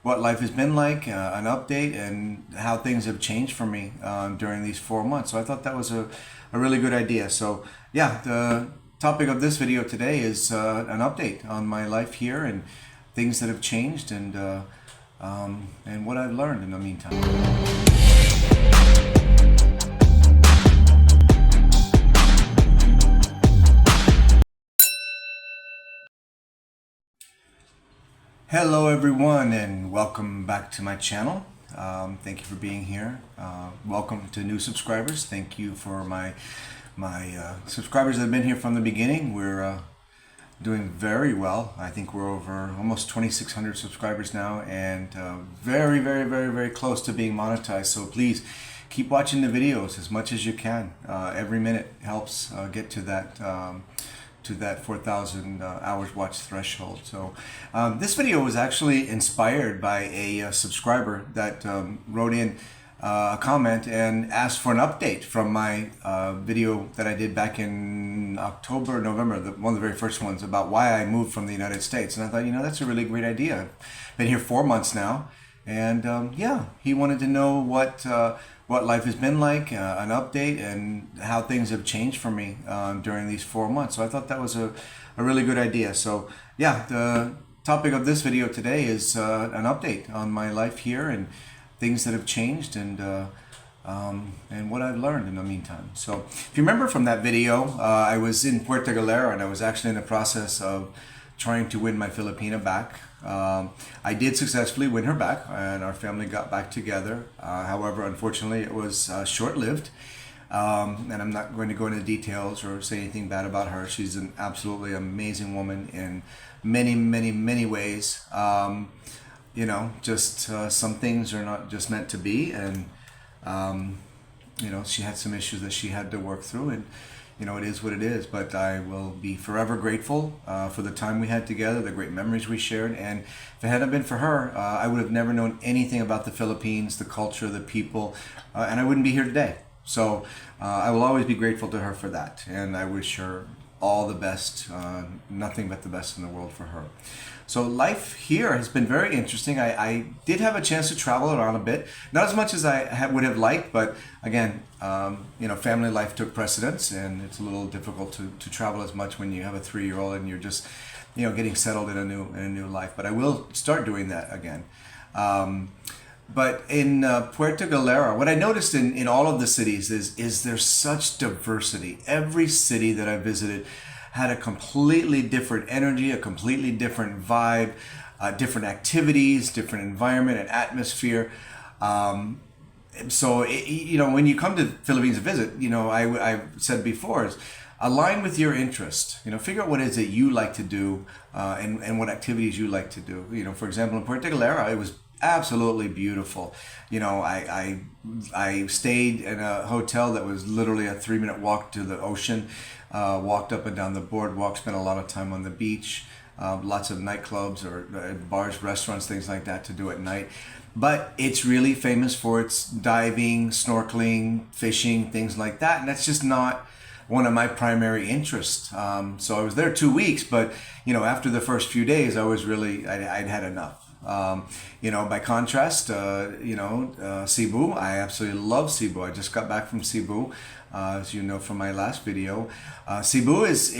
what life has been like, an update, and how things have changed for me during these 4 months. So I thought that was a really good idea. So yeah, the topic of this video today is an update on my life here and things that have changed and what I've learned in the meantime. Hello everyone and welcome back to my channel. Thank you for being here. Welcome to new subscribers. Thank you for my subscribers that have been here from the beginning. We're doing very well. I think we're over almost 2,600 subscribers now and very close to being monetized. So please keep watching the videos as much as you can. Every minute helps get to that 4,000 hours watch threshold. So this video was actually inspired by a subscriber that wrote in a comment and asked for an update from my video that I did back in October, November, one of the very first ones, about why I moved from the United States. And I thought, that's a really great idea. I've been here 4 months now, and yeah, he wanted to know what life has been like, an update, and how things have changed for me during these 4 months. So I thought that was a really good idea. So yeah, the topic of this video today is an update on my life here and things that have changed and what I've learned in the meantime. So if you remember from that video, I was in Puerto Galera and I was actually in the process of trying to win my Filipina back. I did successfully win her back and our family got back together. However, unfortunately, it was short-lived. And I'm not going to go into details or say anything bad about her. She's an absolutely amazing woman in many ways. Just some things are not just meant to be. And, she had some issues that she had to work through, and it is what it is, but I will be forever grateful for the time we had together, the great memories we shared. And if it hadn't been for her, I would have never known anything about the Philippines, the culture, the people, and I wouldn't be here today. So I will always be grateful to her for that, and I wish her all the best, nothing but the best in the world for her. So life here has been very interesting. I did have a chance to travel around a bit, not as much as I would have liked, but again, family life took precedence, and it's a little difficult to travel as much when you have a 3-year-old and you're just, getting settled in a new life. But I will start doing that again. But in Puerto Galera, what I noticed in all of the cities is there's such diversity. Every city that I visited had a completely different energy, a completely different vibe, different activities, different environment and atmosphere. So when you come to the Philippines to visit, I've said before, is align with your interest. Figure out what it is that you like to do and what activities you like to do. For example, in Puerto Galera, it was absolutely beautiful. I stayed in a hotel that was literally a 3-minute walk to the ocean. Walked up and down the boardwalk, spent a lot of time on the beach, lots of nightclubs or bars, restaurants, things like that to do at night. But it's really famous for its diving, snorkeling, fishing, things like that. And that's just not one of my primary interests. So I was there 2 weeks, but after the first few days, I'd had enough. By contrast, Cebu, I absolutely love Cebu. I just got back from Cebu, as you know from my last video. Cebu is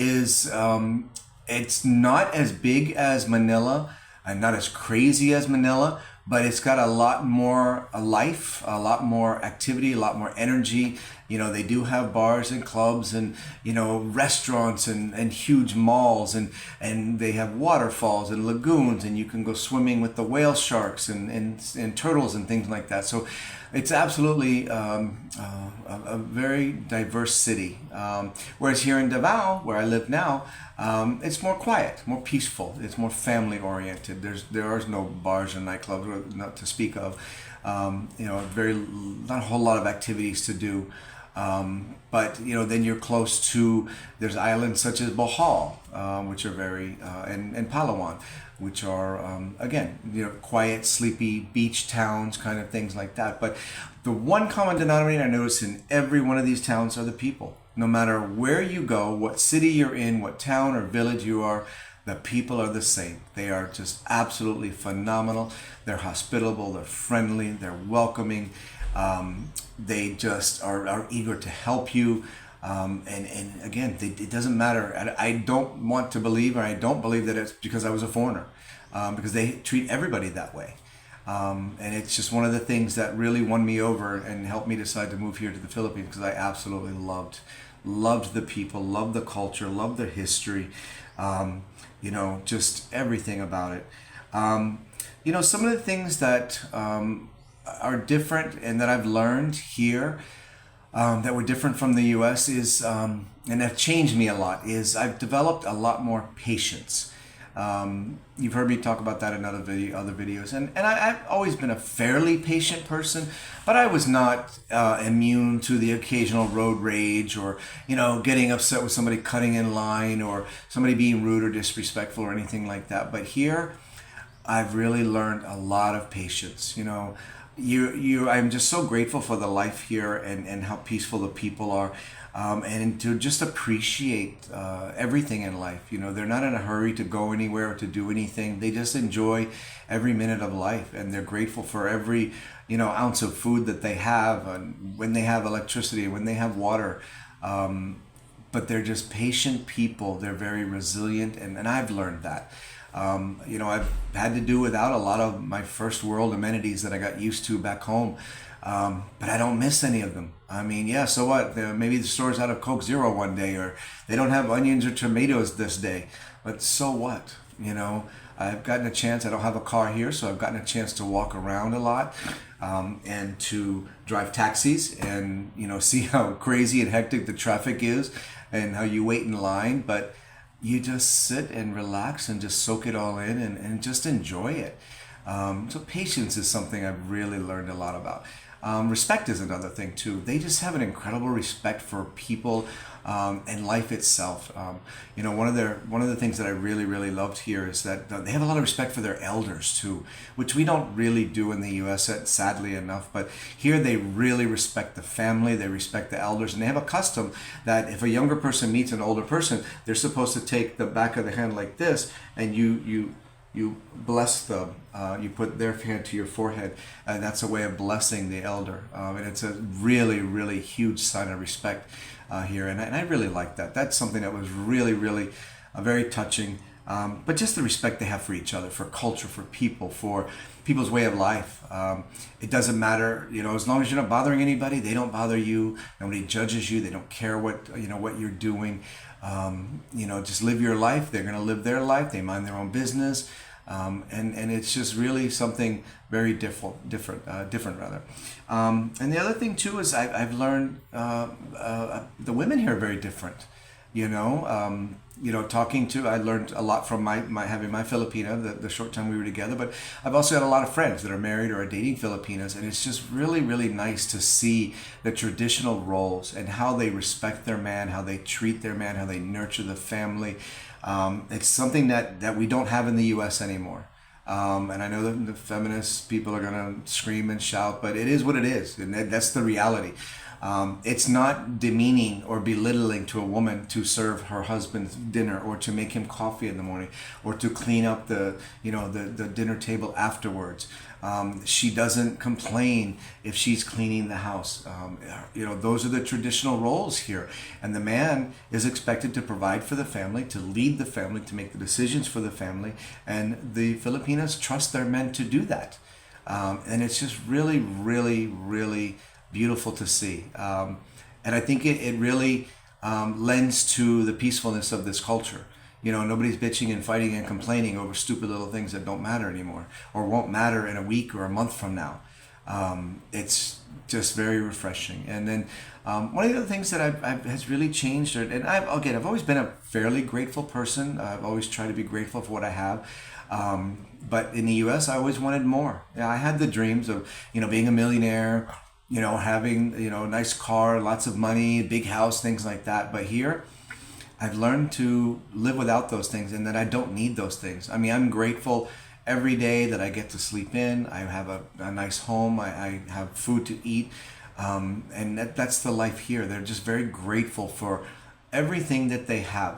it's not as big as Manila and not as crazy as Manila, but it's got a lot more life, a lot more activity, a lot more energy. They do have bars and clubs and, restaurants and huge malls and they have waterfalls and lagoons, and you can go swimming with the whale sharks and turtles and things like that. So it's absolutely a very diverse city. Whereas here in Davao, where I live now, it's more quiet, more peaceful. It's more family oriented. There are no bars or nightclubs, not to speak of. Not a whole lot of activities to do. But then you're close to, there's islands such as Bohol, which are very, and Palawan, which are, again, quiet, sleepy beach towns, kind of things like that. But the one common denominator I notice in every one of these towns are the people. No matter where you go, what city you're in, what town or village you are, The people are the same. They are just absolutely phenomenal. They're hospitable, they're friendly, they're welcoming. They just are eager to help you. And again, it doesn't matter. I don't want to believe, or I don't believe that it's because I was a foreigner, because they treat everybody that way. And it's just one of the things that really won me over and helped me decide to move here to the Philippines, because I absolutely loved the people, loved the culture, loved the history, just everything about it. Some of the things that are different and that I've learned here, that were different from the U.S. is, and have changed me a lot, is I've developed a lot more patience. You've heard me talk about that in other videos, and I've always been a fairly patient person, but I was not immune to the occasional road rage, or getting upset with somebody cutting in line, or somebody being rude or disrespectful or anything like that. But here, I've really learned a lot of patience. I'm just so grateful for the life here, and how peaceful the people are. And to just appreciate everything in life. They're not in a hurry to go anywhere or to do anything. They just enjoy every minute of life, and they're grateful for every ounce of food that they have, and when they have electricity, when they have water. But they're just patient people. They're very resilient, and I've learned that. I've had to do without a lot of my first world amenities that I got used to back home. But I don't miss any of them. I mean, yeah, so what? Maybe the store's out of Coke Zero one day, or they don't have onions or tomatoes this day. But so what? I've gotten a chance. I don't have a car here, so I've gotten a chance to walk around a lot, and to drive taxis, and see how crazy and hectic the traffic is, and how you wait in line. But you just sit and relax and just soak it all in, and just enjoy it. So patience is something I've really learned a lot about. Respect is another thing too. They just have an incredible respect for people, and life itself. One of the things that I really loved here is that they have a lot of respect for their elders too, which we don't really do in the U.S. sadly enough. But here they really respect the family. They respect the elders, and they have a custom that if a younger person meets an older person, they're supposed to take the back of the hand like this, and you bless them. You put their hand to your forehead, and that's a way of blessing the elder. And it's a really huge sign of respect here, and I really like that. That's something that was really very touching. But just the respect they have for each other, for culture, for people, for people's way of life. It doesn't matter, as long as you're not bothering anybody, they don't bother you. Nobody judges you. They don't care what you're doing. Just live your life. They're going to live their life. They mind their own business. And it's just really something very different rather. And the other thing too is I've learned the women here are very different. I learned a lot from my having my Filipina the short time we were together, but I've also had a lot of friends that are married or are dating Filipinas, and it's just really nice to see the traditional roles and how they respect their man, how they treat their man, how they nurture the family. It's something that we don't have in the U.S. anymore. And I know that the feminist people are going to scream and shout, but it is what it is, and that's the reality. It's not demeaning or belittling to a woman to serve her husband's dinner, or to make him coffee in the morning, or to clean up the dinner table afterwards. She doesn't complain if she's cleaning the house. Those are the traditional roles here. And the man is expected to provide for the family, to lead the family, to make the decisions for the family. And the Filipinas trust their men to do that. And it's just really beautiful to see. And I think it really lends to the peacefulness of this culture. Nobody's bitching and fighting and complaining over stupid little things that don't matter anymore, or won't matter in a week or a month from now. It's just very refreshing. And then one of the other things that has really changed, and I've always been a fairly grateful person. I've always tried to be grateful for what I have. But in the U.S., I always wanted more. I had the dreams of, being a millionaire, having, a nice car, lots of money, big house, things like that. But here, I've learned to live without those things, and that I don't need those things. I mean, I'm grateful every day that I get to sleep in. I have a nice home. I have food to eat. And that's the life here. They're just very grateful for everything that they have.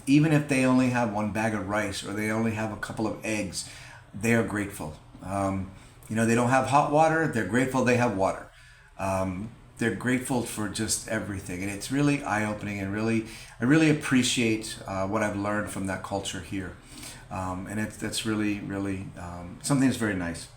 Even if they only have one bag of rice or they only have a couple of eggs, they are grateful. They don't have hot water, they're grateful they have water. They're grateful for just everything, and it's really eye-opening, and I really appreciate what I've learned from that culture here. And that's really, really something that's very nice.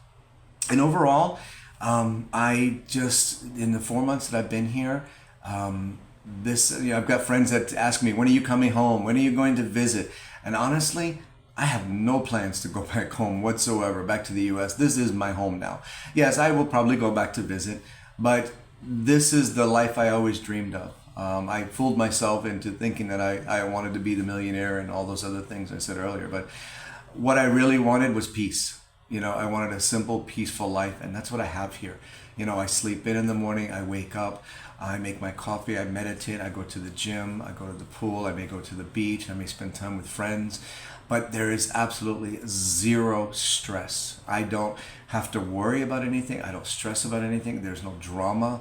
And overall, I just, in the 4 months that I've been here, I've got friends that ask me, when are you coming home? When are you going to visit? And honestly, I have no plans to go back home whatsoever, back to the US. This is my home now. Yes, I will probably go back to visit, but this is the life I always dreamed of. I fooled myself into thinking that I wanted to be the millionaire and all those other things I said earlier. But what I really wanted was peace. I wanted a simple, peaceful life, and that's what I have here. I sleep in the morning, I wake up, I make my coffee, I meditate, I go to the gym, I go to the pool, I may go to the beach, I may spend time with friends. But there is absolutely zero stress. I don't have to worry about anything. I don't stress about anything. There's no drama.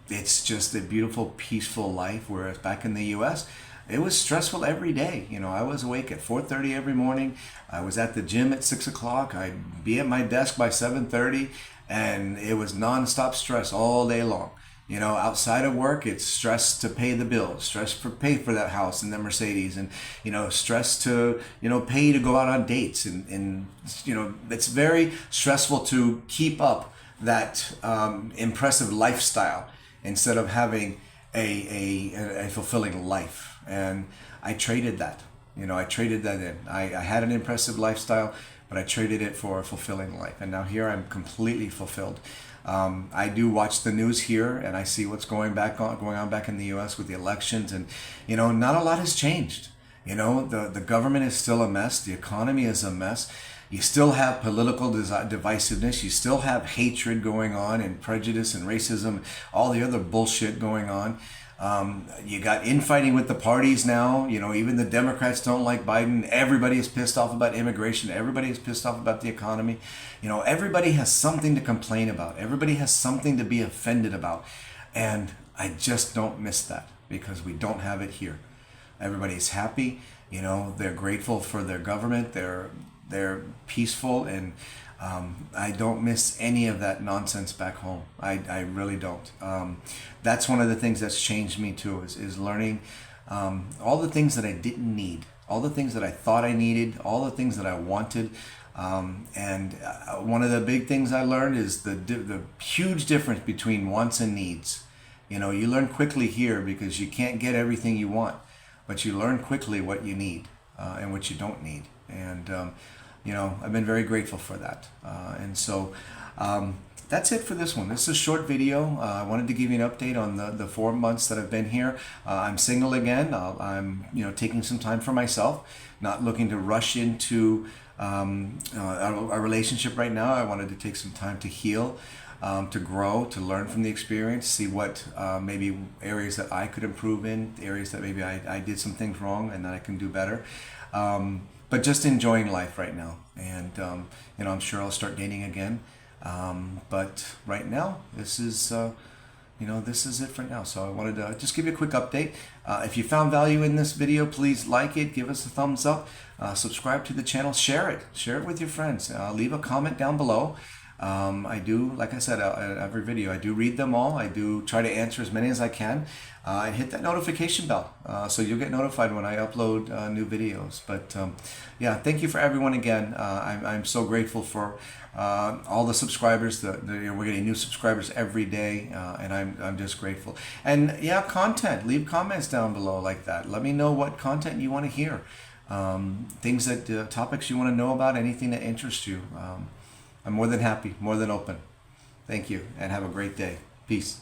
It's just a beautiful, peaceful life. Whereas back in the US, it was stressful every day. I was awake at 4:30 every morning. I was at the gym at 6 o'clock. I'd be at my desk by 7:30, and it was nonstop stress all day long. Outside of work, it's stress to pay the bills, stress for pay for that house and the Mercedes, and stress to pay to go out on dates, and it's very stressful to keep up that impressive lifestyle instead of having a fulfilling life. And I traded that. I traded that in. I had an impressive lifestyle, but I traded it for a fulfilling life, and now here I'm completely fulfilled. I do watch the news here, and I see what's going on back in the U.S. with the elections, and not a lot has changed. The government is still a mess. The economy is a mess. You still have political divisiveness. You still have hatred going on, and prejudice and racism, all the other bullshit going on. You got infighting with the parties now. Even the Democrats don't like Biden. Everybody is pissed off about immigration. Everybody is pissed off about the economy. Everybody has something to complain about. Everybody has something to be offended about. And I just don't miss that, because we don't have it here. Everybody's happy. They're grateful for their government. They're peaceful, and I don't miss any of that nonsense back home. I really don't. That's one of the things that's changed me too, is learning all the things that I didn't need, all the things that I thought I needed, all the things that I wanted. And one of the big things I learned is the huge difference between wants and needs. You learn quickly here, because you can't get everything you want, but you learn quickly what you need and what you don't need. And I've been very grateful for that. And so that's it for this one. This is a short video. I wanted to give you an update on the 4 months that I've been here. I'm single again. I'm taking some time for myself, not looking to rush into a relationship right now. I wanted to take some time to heal, to grow, to learn from the experience, see what maybe areas that I could improve in, areas that maybe I did some things wrong and that I can do better. But just enjoying life right now. And, I'm sure I'll start dating again. But right now, this is it for now. So I wanted to just give you a quick update. If you found value in this video, please like it, give us a thumbs up, subscribe to the channel, share it with your friends, leave a comment down below. I do, like I said, every video, I do read them all. I do try to answer as many as I can. And hit that notification bell so you'll get notified when I upload new videos. But yeah, thank you for everyone again. I'm so grateful for all the subscribers. We're getting new subscribers every day, and I'm just grateful. And yeah, content. Leave comments down below like that. Let me know what content you want to hear. Things that topics you want to know about. Anything that interests you. I'm more than happy, more than open. Thank you, and have a great day. Peace.